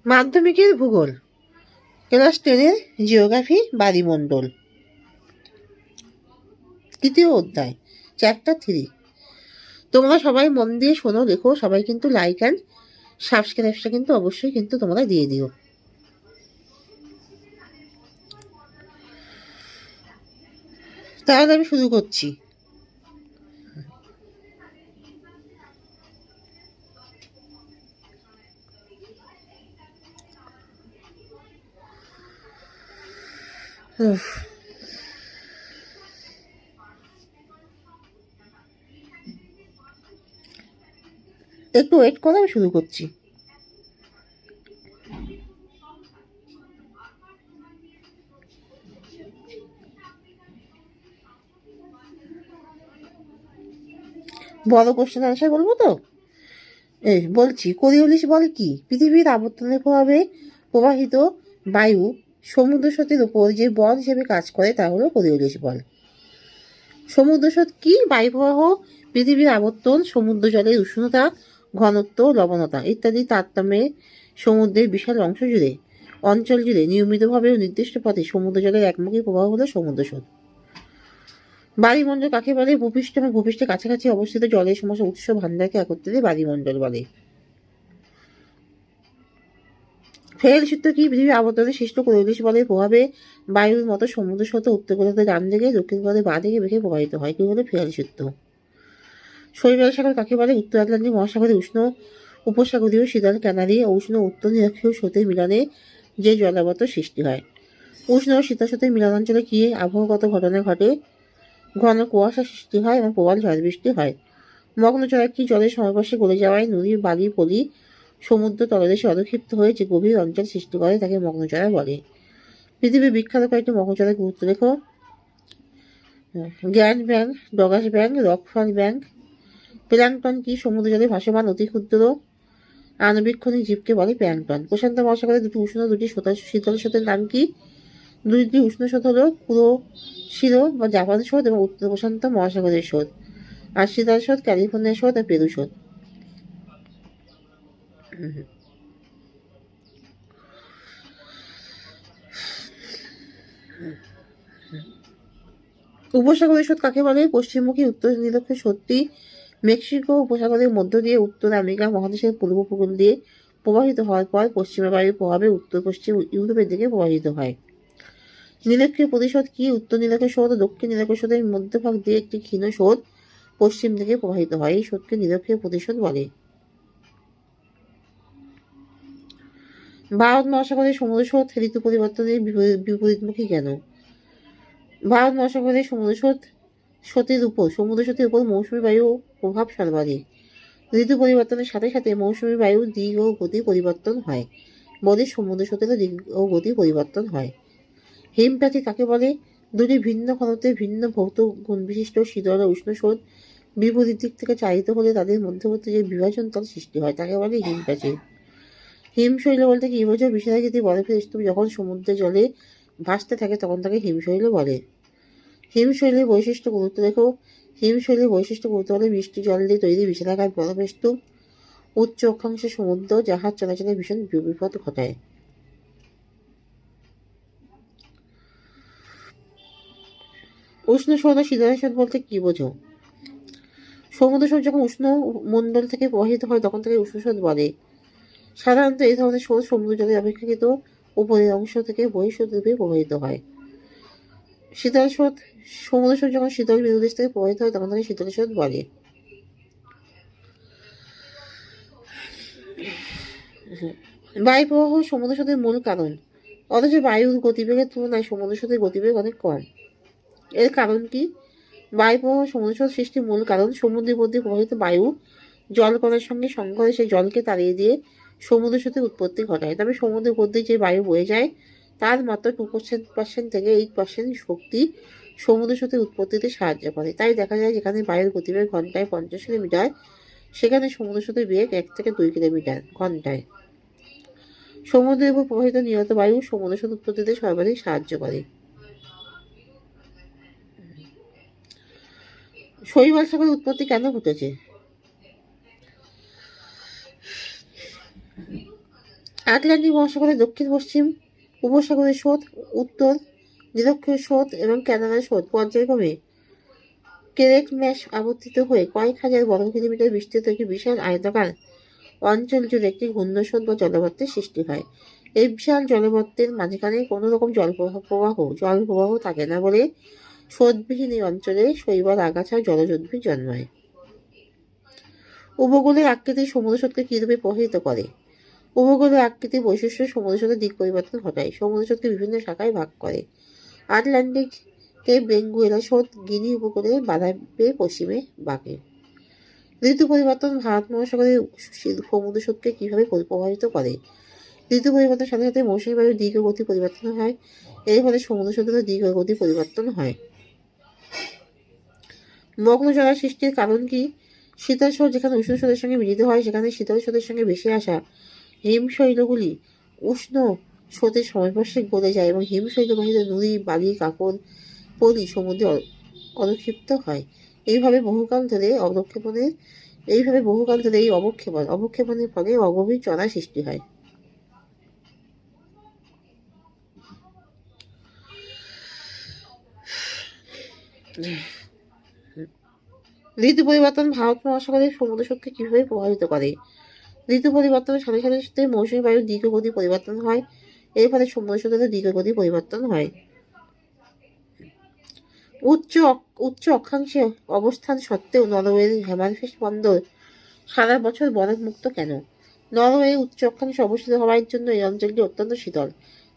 মাধ্যমিকের ভূগোল, class 10-এর geography, বায়ুমণ্ডল, তৃতীয় অধ্যায়, চ্যাপ্টার 3। তোমরা সবাই মন দিয়ে শোনো, দেখো, সবাই কিন্তু লাইক অ্যান্ড সাবস্ক্রাইবটা কিন্তু অবশ্যই কিন্তু তোমরা দিয়ে দিও। তাহলে আমি শুরু করছি। একটু ওয়েট করে আমি শুরু করছি। বড় কোশ্চেন আনসার বলবো তো? বলছি, কোরিওলিস বল কি? পৃথিবীর আবর্তনের প্রভাবে প্রবাহিত বায়ু সমুদ্র স্রোতের উপর যে বল হিসেবে কাজ করে তা হলো কোরিওলিস বল। সমুদ্র স্রোত কি? বায়ু প্রবাহ, পৃথিবীর আবর্তন, সমুদ্র জলের উষ্ণতা, ঘনত্ব, লবণতা ইত্যাদি তারতম্যে সমুদ্রের বিশাল অঞ্চল জুড়ে নিয়মিতভাবে ও নির্দিষ্ট পথে সমুদ্র জলের একমুখী প্রবাহ হলো সমুদ্র স্রোত। বায়ুমণ্ডল কাকে বলে? ভূপৃষ্ঠ এবং ভূপৃষ্ঠের কাছাকাছি অবস্থিত জলের সমস্ত উৎস ভান্ডারকে একত্রে বায়ুমণ্ডল বলে। ফেরেল সূত্র কি? পৃথিবীর আবর্তনে সৃষ্ট কোরিওলিস বলের প্রভাবে বায়ুর মতো সমুদ্র স্রোত উত্তর গোলার্ধে ডান দিকে, দক্ষিণ গোলার্ধে বাঁ দিকে বেঁকে প্রবাহিত হয়। কি বলে? ফেরেল সূত্র। শৈবাল সাগর কাকে বলে? উত্তর আটলান্টিক মহাসাগরে উষ্ণ উপসাগরীয় শীতল ক্যানারি ও উষ্ণ উত্তর নিরক্ষীয় স্রোতের মিলনে যে জলাবদ্ধ সৃষ্টি হয়। উষ্ণ ও শীতল স্রোতের মিলনাঞ্চলে কি আবহাওয়াগত ঘটনা ঘটে? ঘন কুয়াশা সৃষ্টি হয় এবং প্রবল ঝড় বৃষ্টি হয়। মগ্নচড়া কি? জলের সমপার্শ্বে গলে যাওয়ায় নুড়ি, বালি, পলি সমুদ্র তলদেশে অধক্ষিপ্ত হয়ে যে গভীর অঞ্চল সৃষ্টি করে তাকে মগ্নচড়া বলে। পৃথিবীর বিখ্যাত কয়েকটি মগ্নচড়ার গুরুত্ব লেখো। Grand bank, Dogger bank, Rockall bank. Plankton কি? সমুদ্র জলে ভাসমান অতি ক্ষুদ্র আণুবীক্ষণিক জীবকে বলে প্ল্যাঙ্কটন। প্রশান্ত মহাসাগরে দুটি উষ্ণ, দুটি শীতল স্রোতের নাম কি? দুটি উষ্ণ স্রোত হলো কুরোশিরো বা জাপান স্রোত এবং উত্তর প্রশান্ত মহাসাগরের স্রোত। আর শীতল স্রোত ক্যালিফোর্নিয়া স্রোত আর পেরু স্রোত। উপসাগরের স্রোত কাকে বলে? পশ্চিমমুখী উত্তর নিরক্ষ স্রোতটি মেক্সিকো উপসাগরের মধ্য দিয়ে উত্তর আমেরিকা মহাদেশের পূর্ব উপকূল দিয়ে প্রবাহিত হওয়ার পর পশ্চিমা বায়ুর প্রভাবে উত্তর পশ্চিম ইউরোপের দিকে প্রবাহিত হয়। নীলক্ষীয় প্রতিশোধ কি? উত্তর নীলক্ষীয় স্রোত ও দক্ষিণ নীলক্ষীয় স্রোতের মধ্যভাগ দিয়ে একটি ক্ষীণ স্রোত পশ্চিম দিকে প্রবাহিত হয়। এই স্রোতকে নীলক্ষীয় প্রতিশোধ বলে। ভারত মহাসাগরের সমুদ্র স্রোত ঋতু পরিবর্তনের বিপরীতমুখী কেন? ভারত মহাসাগরের সমুদ্র স্রোতের উপর মৌসুমী বায়ু প্রভাব সর্বাধিক। ঋতু পরিবর্তনের সাথে সাথে মৌসুমী বায়ুর দিক ও গতি পরিবর্তন হয় বলে সমুদ্র স্রোতেরও দিক ও গতি পরিবর্তন হয়। হিমপ্রাচীর কাকে বলে? দুটি ভিন্ন ঘনত্বের ভিন্ন ভৌত গুণবিশিষ্ট শীতল ও উষ্ণ স্রোত বিপরীত দিক থেকে চালিত হলে তাদের মধ্যবর্তী যে বিভাজন তল সৃষ্টি হয় তাকে বলে হিমপ্রাচীর। হিমশৈল বলতে কি বোঝো? বিশালাকৃতি বরফের স্তূপ যখন সমুদ্রের জলে ভাসতে থাকে তখন তাকে হিমশৈল বলে। হিমশৈলের বৈশিষ্ট্য গুরুত্ব দেখো। হিমশৈলের বৈশিষ্ট্য গুরুত্ব হলে মিষ্টি জল দিয়ে তৈরি বিশালাকার বরফের স্তূপ উচ্চ অক্ষাংশে সমুদ্র জাহাজ চলাচলে ভীষণ বিপদ ঘটায়। উষ্ণ স্রোত ও শীতল স্রোত বলতে কি বোঝো? সমুদ্র স্রোত যখন উষ্ণ মণ্ডল থেকে প্রবাহিত হয় তখন তাকে উষ্ণ স্রোত বলে। সাধারণত এই ধরনের স্রোত সমুদ্র জলের অপেক্ষাকৃত উপরের অংশ থেকে বহিঃস্রোত রূপে প্রবাহিত হয়। শীতল স্রোত, সমুদ্র স্রোত যখন শীতল মেরুদেশ থেকে প্রবাহিত হয় তখন তাকে শীতল স্রোত বলে। বায়ু প্রবাহ সমুদ্র স্রোতের মূল কারণ, অথচ বায়ুর গতিবেগের তুলনায় সমুদ্র স্রোতের গতিবেগ অনেক কম। এর কারণ কি? বায়ু প্রবাহ সমুদ্র স্রোত সৃষ্টির মূল কারণ, সমুদ্রের মধ্যে প্রবাহিত বায়ু জলকণার সঙ্গে সংঘর্ষে সেই জলকে তাড়িয়ে দিয়ে সমুদ্র স্রোতের উৎপত্তি ঘটায়। তবে সমুদ্রের মধ্যে যে বায়ু বয়ে যায় তার মাত্র 2% থেকে 8% শক্তি সমুদ্র স্রোতের উৎপত্তিতে সাহায্য করে। তাই দেখা যায় যেখানে বায়ুর গতিবেগ ঘন্টায় 50 কিলোমিটার সেখানে সমুদ্র স্রোতের বেগ 1 থেকে 2 কিলোমিটার ঘন্টায়। সমুদ্রের উপর প্রবাহিত নিয়ত বায়ু সমুদ্র স্রোত উৎপত্তিতে সর্বাধিক সাহায্য করে। শৈবাল সাগরের উৎপত্তি কেন ঘটেছে? আটলান্টিক মহাসাগরের দক্ষিণ পশ্চিম উপসাগরের স্রোত, উত্তর নিরক্ষীয় স্রোত এবং কানাডার স্রোত পর্যায়ক্রমে কেরেট ম্যাশ আবর্তিত হয়ে কয়েক হাজার বর্গ কিলোমিটার বিস্তৃত একটি বিশাল আয়তাকার অঞ্চল জুড়ে একটি ঘূর্ণস্রোত বা জলভট্টের সৃষ্টি হয়। এই বিশাল জলভট্টের মাঝখানে কোনো রকম জল প্রবাহ থাকে না বলে স্রোতবিহীন এই অঞ্চলে শৈবাল, আগাছা, জলজ উদ্ভিদ জন্মায়। উপকূলের আকৃতি সমুদ্র স্রোতকে কিরূপে প্রভাবিত করে? উপকূলের আকৃতির বৈশিষ্ট্য সমুদ্র স্রোতের দিক পরিবর্তন ঘটায়। সমুদ্র স্রোতকে বিভিন্ন শাখায় ভাগ করে। আটলান্টিকে বেঙ্গুয়েলা স্রোত গিনি উপকূলে বাধা পেয়ে পশ্চিমে বাঁকে। ঋতু পরিবর্তন ভারত মহাসাগরের সমুদ্র স্রোতকে কিভাবে প্রভাবিত করে? ঋতু পরিবর্তনের সাথে সাথে মৌসুমী বায়ুর দীর্ঘ গতি পরিবর্তন হয়। এর ফলে সমুদ্র স্রোতের দীর্ঘ গতি পরিবর্তন হয়। মগ্ন জলার সৃষ্টির কারণ কি? শীতল স্রোত যেখানে উষ্ণ স্রোতের সঙ্গে মিলিত হয় সেখানে শীতল স্রোতের সঙ্গে ভেসে আসা হিমশৈলগুলি উষ্ণ স্রোতের সংস্পর্শে গলে যায় এবং হিমশৈলবাহিত নুড়ি, বালি, কাকর, পলি সমুদ্রে অবক্ষিপ্ত হয়। এইভাবে বহুকাল ধরে এই অবক্ষেপণের ফলে অগভীর চড়ার সৃষ্টি হয়। ঋতু পরিবর্তন ভারত মহাসাগরের সমুদ্র স্রোতকে কিভাবে প্রভাবিত করে? ঋতু পরিবর্তনের সাথে সাথে মৌসুমী বায়ুর দীর্ঘগতি পরিবর্তন হয়। এর ফলে সমুদ্র স্রোতের দীর্ঘগতি পরিবর্তন হয়। উচ্চ অক্ষাংশে অবস্থান সত্ত্বেও নরওয়ের হ্যামারফেস্ট বন্দর সারা বছর বরফ মুক্ত কেন? নরওয়ে উচ্চ অক্ষাংশে অবস্থিত হওয়ার জন্য এই অঞ্চলটি অত্যন্ত শীতল।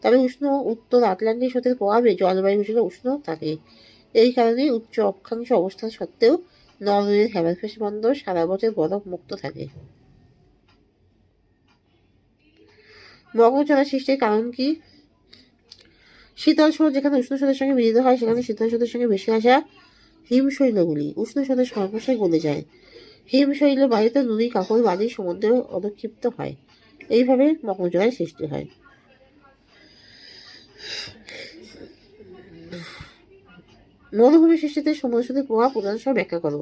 তবে উষ্ণ উত্তর আটলান্টিক স্রোতের প্রভাবে জলবায়ু হিসেবে উষ্ণ থাকে। এই কারণে উচ্চ অক্ষাংশে অবস্থান সত্ত্বেও নরওয়ের হ্যামারফেস্ট বন্দর সারা বছর বরফ মুক্ত থাকে। মগ্নচড়া সৃষ্টির কারণ কি? শীতল স্রোত যেখানে উষ্ণ স্রোতের সঙ্গে মিলিত হয় সেখানে শীতল স্রোতের সঙ্গে ভেসে আসা হিমশৈলগুলি উষ্ণ স্রোতের সংস্পর্শে গলে যায়। হিমশৈল বায়ুতে নুড়ি, কাকর, বালি সমুদ্রে অবক্ষিপ্ত হয়। এইভাবে মগ্নচড়ার সৃষ্টি হয়। মরুভূমি সৃষ্টিতে সমুদ্র স্রোতের প্রভাব উদাহরণসহ ব্যাখ্যা করো।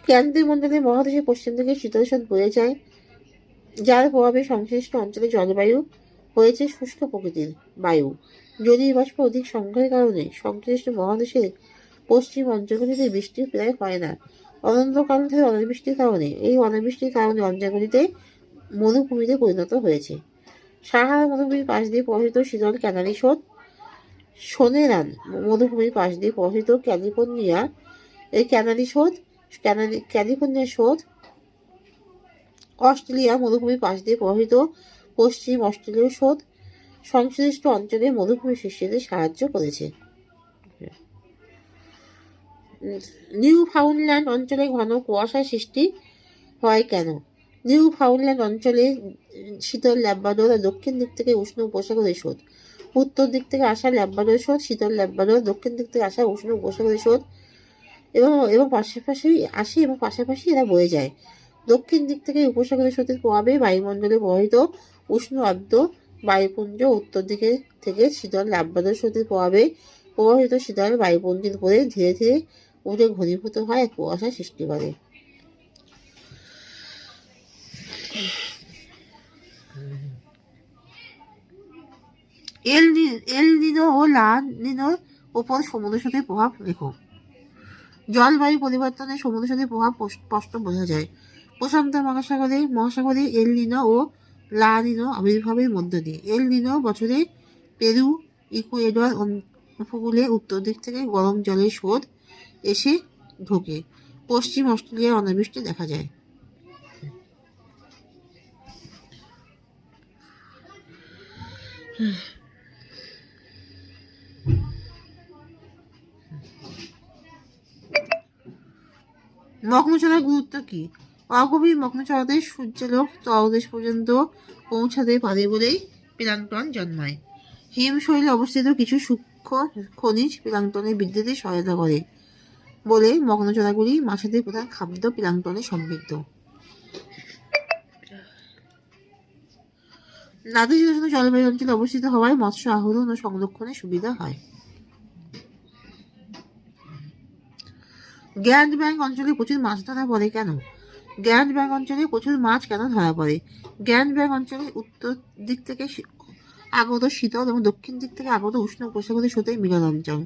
ক্রান্তীয় মণ্ডলের মহাদেশের পশ্চিম দিকে শীতল স্রোত বয়ে যায়, যার প্রভাবে সংশ্লিষ্ট অঞ্চলে জলবায়ু হয়েছে শুষ্ক প্রকৃতির বায়ু। জলীয় বাষ্প অধিক সংখ্যার কারণে সংশ্লিষ্ট মহাদেশের পশ্চিম অঞ্চলগুলিতে বৃষ্টি প্রায় হয় না। অনন্তকাল ধরে অনাবৃষ্টির কারণে অঞ্চলগুলিতে মরুভূমিতে পরিণত হয়েছে। সাহারা মরুভূমির পাশ দিয়ে প্রবাহিত শীতল ক্যানারি স্রোত, সোনেরান মরুভূমির পাশ দিয়ে প্রবাহিত ক্যালিফোর্নিয়া স্রোত, অস্ট্রেলিয়া মরুভূমির পাশ দিয়ে প্রবাহিত পশ্চিম অস্ট্রেলীয় স্রোত সংশ্লিষ্ট অঞ্চলে মরুভূমি সৃষ্টিতে সাহায্য করেছে। নিউ ফাউন্ডল্যান্ড অঞ্চলে ঘন কুয়াশার সৃষ্টি হয় কেন? নিউ ফাউন্ডল্যান্ড অঞ্চলে শীতল ল্যাব্রাডোর আর দক্ষিণ দিক থেকে উষ্ণ উপসাগরের স্রোত, উত্তর দিক থেকে আসা ল্যাব্রাডোর স্রোত, শীতল ল্যাব্রাডোর, দক্ষিণ দিক থেকে আসা উষ্ণ উপসাগরের স্রোত এবং পাশাপাশি এরা বয়ে যায়। দক্ষিণ দিক থেকে উপসাগরের স্রোতের প্রভাবে বায়ুমণ্ডলে প্রবাহিত উষ্ণ আর্দ্র বায়ুপুঞ্জ, উত্তর দিকে থেকে শীতল ল্যাব্রাডোর স্রোতের প্রভাবে প্রবাহিত শীতল বায়ুপুঞ্জের উপরে ধীরে ধীরে উঠে ঘনীভূত হয় এক কুয়াশা সৃষ্টি করে। এল নিনো ও লা নিনোর উপর সমুদ্র স্রোতের প্রভাব লেখো। জলবায়ু পরিবর্তনে সমুদ্র স্রোতের প্রভাব স্পষ্ট বোঝা যায়। প্রশান্ত মহাসাগরে এল নিনো ও লা নিনো আবির্ভাবের মধ্য দিয়ে। এল নিনো বছরে পেরু ইকুয়েডর উপকূলে উত্তর দিক থেকে গরম জলের স্রোত এসে ঢোকে। পশ্চিম অস্ট্রেলিয়ায় অনাবৃষ্টি দেখা যায়। মগ্নচড়ার গুরুত্ব কি? অগভীর মগ্নচড়াতে সূর্যালোক তলদেশ পর্যন্ত পৌঁছাতে পারে বলেই প্লাঙ্কটন জন্মায়। হিমশৈলে অবস্থিত কিছু সূক্ষ্ম খনিজ প্লাঙ্কটনের বৃদ্ধিতে সহায়তা করে বলে মগ্নচড়াগুলি মাছেদের প্রধান খাদ্য প্লাঙ্কটনে সমৃদ্ধ। নাতিশীতোষ্ণ জলবায়ু অঞ্চলে অবস্থিত হওয়ায় মৎস্য আহরণ ও সংরক্ষণের সুবিধা হয়। গ্র্যান্ড ব্যাংক অঞ্চলে প্রচুর মাছ ধরা পড়ে কেন? গ্র্যান্ড ব্যাঙ্ক অঞ্চলে প্রচুর মাছ কেন ধরা পড়ে? গ্র্যান্ড ব্যাঙ্ক অঞ্চলে উত্তর দিক থেকে আগত শীতল এবং দক্ষিণ দিক থেকে আগত উষ্ণ উপসাগরীয় স্রোতের মিলন অঞ্চল।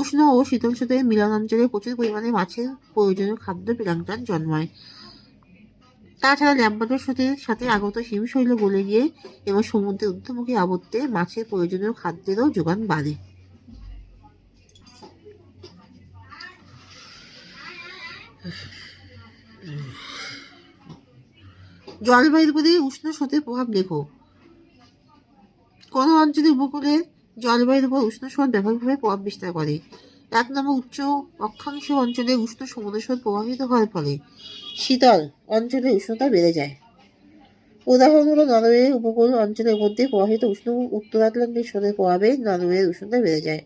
উষ্ণ ও শীতল স্রোতের মিলন অঞ্চলে প্রচুর পরিমাণে মাছের প্রয়োজনীয় খাদ্য প্লাঙ্কটন জন্মায়। তাছাড়া ল্যাম্বার্টের স্রোতের সাথে আগত হিমশৈল গলে গিয়ে এবং সমুদ্রের ঊর্ধ্বমুখী আবর্তে মাছের প্রয়োজনীয় খাদ্যেরও যোগান বাড়ে। জলবায়ুর উপরে উষ্ণ স্রোতের প্রভাব লেখো। কোন অঞ্চলের উপকূলের জলবায়ুর উপর উষ্ণ স্রোত ব্যাপকভাবে প্রভাব বিস্তার করে? 1 নম্বর, উচ্চ অক্ষাংশ অঞ্চলে উষ্ণ সমুদ্র স্রোত প্রবাহিত হওয়ার ফলে শীতল অঞ্চলে উষ্ণতা বেড়ে যায়। উদাহরণ হলো নরওয়ের উপকূল অঞ্চলের মধ্যে প্রবাহিত উষ্ণ উত্তর আটলান্টিক স্রোতের প্রভাবে নরওয়ের উষ্ণতা বেড়ে যায়।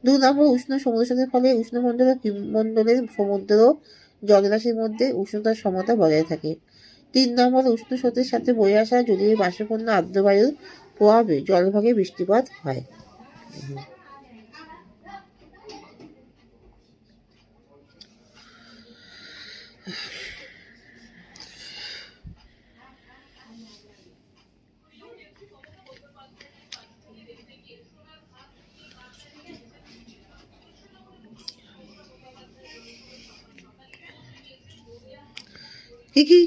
2 নম্বর, উষ্ণ সমুদ্র স্রোতের ফলে উষ্ণমণ্ডল ও হিমমণ্ডলের সমুদ্র জলরাশির মধ্যে উষ্ণতার সমতা বজায় থাকে। 3 নম্বর, উষ্ণ স্রোতের সাথে বয়ে আসা জলীয় বাষ্পপূর্ণ আর্দ্র বায়ুর প্রভাবে জলভাগে বৃষ্টিপাত হয়।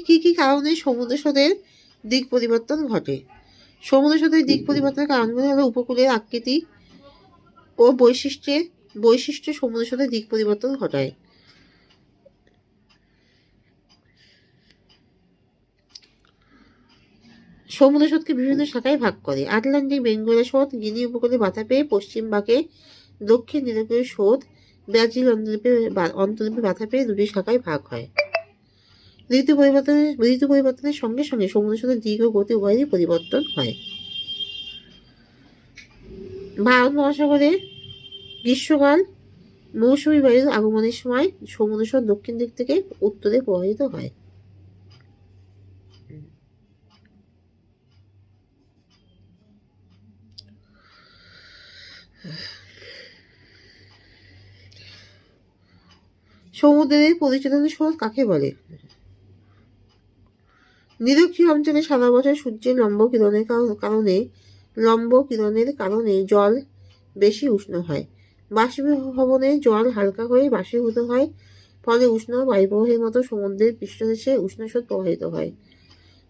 কি কি কারণে সমুদ্র স্রোতের দিক পরিবর্তন ঘটে? সমুদ্র স্রোতের দিক পরিবর্তনের কারণগুলো হলো উপকূলের আকৃতি ও বৈশিষ্ট্য সমুদ্র স্রোতের দিক পরিবর্তন ঘটায়। সমুদ্র স্রোতকে বিভিন্ন শাখায় ভাগ করে। আটলান্টিক বেঙ্গলের স্রোত গিনি উপকূলে বাধা পেয়ে পশ্চিম বাঁকে, দক্ষিণ নিরক্ষীয় স্রোত ব্রাজিল অন্তরীপে বাধা পেয়ে দুটি শাখায় ভাগ হয়। ঋতু পরিবর্তনের সঙ্গে সঙ্গে সমুদ্র স্রোতের দিক ও গতি উভয়েরই পরিবর্তন হয়। ভারত মহাসাগরে গ্রীষ্মকাল মৌসুমী বায়ুর আগমনের সময় সমুদ্র স্রোত দক্ষিণ দিক থেকে উত্তরে প্রবাহিত হয়। সমুদ্রের পরিচালনের স্রোত কাকে বলে? নিরক্ষীয় অঞ্চলে সারা বছর সূর্যের লম্ব কিরণের কারণে জল বেশি উষ্ণ হয়। বাষ্পীভবনে জল হালকা হয়ে বাষ্পীভূত হয়, ফলে উষ্ণ বায়ুপ্রবাহের মতো সমুদ্রের পৃষ্ঠদেশে উষ্ণ স্রোত প্রবাহিত হয়।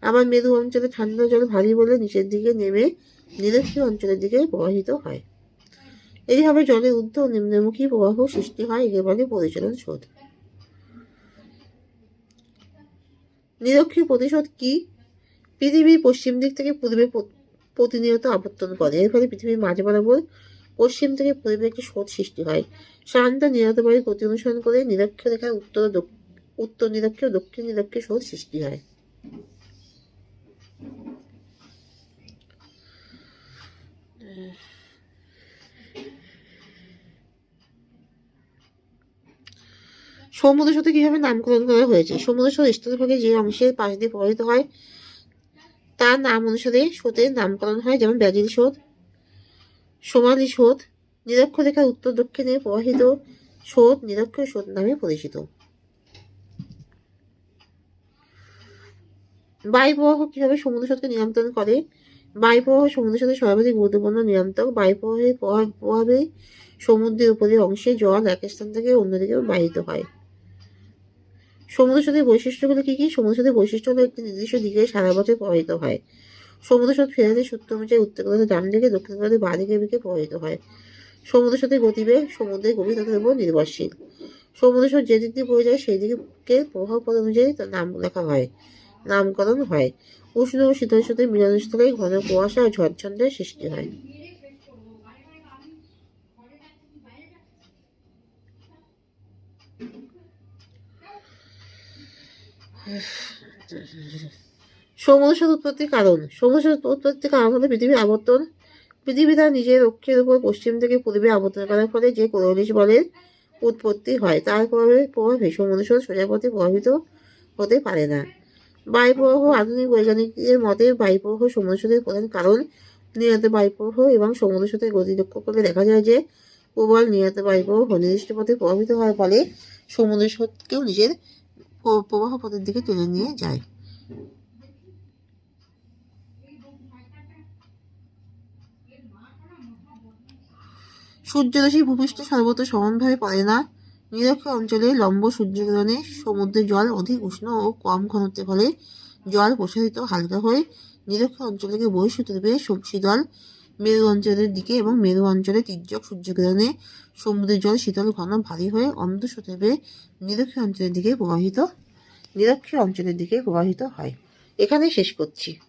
আবার মেরু অঞ্চলে ঠান্ডা জল ভারী বলে নিচের দিকে নেমে নিরক্ষীয় অঞ্চলের দিকে প্রবাহিত হয়। এইভাবে জলের ঊর্ধ্ব ও নিম্নমুখী প্রবাহ সৃষ্টি হয়, একে বলে পরিচালন স্রোত। নিরক্ষীয় প্রতিশোধ কি? পৃথিবীর পশ্চিম দিক থেকে পূর্বে প্রতিনিয়ত আবর্তন করে, এর ফলে পৃথিবীর মাঝ বরাবর পশ্চিম থেকে পূর্বে একটি স্রোত সৃষ্টি হয়। শান্ত নিরত বায়ুর গতি অনুসরণ করে নিরক্ষীয় রেখায় উত্তর নিরক্ষীয় দক্ষিণ নিরক্ষীয় স্রোত সৃষ্টি হয়। সমুদ্র স্রোতে কিভাবে নামকরণ করা হয়েছে? সমুদ্র স্রোত স্থলভাগে যে অংশের পাশ দিয়ে প্রবাহিত হয় তার নাম অনুসারে স্রোতের নামকরণ হয়, যেমন ব্রাজিল স্রোত, সোমালি স্রোত। নিরক্ষরেখার উত্তর দক্ষিণে প্রবাহিত স্রোত নিরক্ষীয় স্রোত নামে পরিচিত। বায়ু প্রবাহ কিভাবে সমুদ্র স্রোতকে নিয়ন্ত্রণ করে? বায়ু প্রবাহ সমুদ্র স্রোতের সর্বাধিক গুরুত্বপূর্ণ নিয়ন্ত্রক। বায়ু প্রবাহের প্রভাবে সমুদ্রের উপরের অংশে জল এক স্থান থেকে অন্যদিকে বাহিত হয়। সমুদ্র স্রোতের বৈশিষ্ট্যগুলো কি কি? সমুদ্র স্রোতের বৈশিষ্ট্য হলো একটি নির্দিষ্ট দিকে সারা বছর প্রবাহিত হয়। সমুদ্র স্রোত ফেরাদের সূত্র অনুযায়ী উত্তর গোলার্ধে ডান দিকে, দক্ষিণ গোলার্ধে বাঁ দিকে প্রবাহিত হয়। সমুদ্র স্রোতের গতিবেগ সমুদ্রের গভীরতার উপর নির্ভরশীল। সমুদ্র স্রোত যে দিক দিয়ে বয়ে যায় সেই দিকে প্রভাব পদ অনুযায়ী তার নামকরণ হয়। উষ্ণ ও শীতল স্রোতের মিলনস্থলে ঘন কুয়াশা ও ঝড়ঝঞ্ঝার সৃষ্টি হয়। সমুদ্র স্রোত উৎপত্তির কারণ। সমুদ্র স্রোত উৎপত্তির কারণ হলো পৃথিবীর আবর্তন। পৃথিবী তার নিজের অক্ষের উপর পশ্চিম থেকে পূর্বে আবর্তন করার ফলে যে কোলনিশ বলের উৎপত্তি হয় তার প্রভাবে সমুদ্র স্রোত সোজা পথে প্রভাবিত হতে পারে না। বায়ু প্রবাহ। আধুনিক বৈজ্ঞানিকদের মতে বায়ু প্রবাহ সমুদ্র স্রোতের প্রধান কারণ। নিয়ত বায়ু প্রবাহ এবং সমুদ্র স্রোতের গতি লক্ষ্য করলে দেখা যায় যে প্রবল নিয়ত বায়ু প্রবাহ নির্দিষ্ট পথে প্রভাবিত হওয়ার ফলে সমুদ্র স্রোতকেও নিজের প্রবাহ পথের দিকে টেনে নিয়ে যায়। সূর্যরশ্মি ভূপৃষ্ঠে সর্বত্র সমানভাবে পড়ে না। নিরক্ষীয় অঞ্চলে লম্ব সূর্যগ্রহণে সমুদ্রের জল অধিক উষ্ণ ও কম ঘনত্বের ফলে জল প্রসারিত হালকা হয়ে নিরক্ষীয় অঞ্চলকে বহিঃশূত রূপে শীতল মেরু অঞ্চলের দিকে এবং মেরু অঞ্চলে তির্যক সূর্যগ্রহণে সমুদ্রের জল শীতল ঘন ভারী হয়ে অন্তঃশূত রূপে নিরক্ষীয় অঞ্চলের দিকে প্রবাহিত হয়। এখানেই শেষ করছি।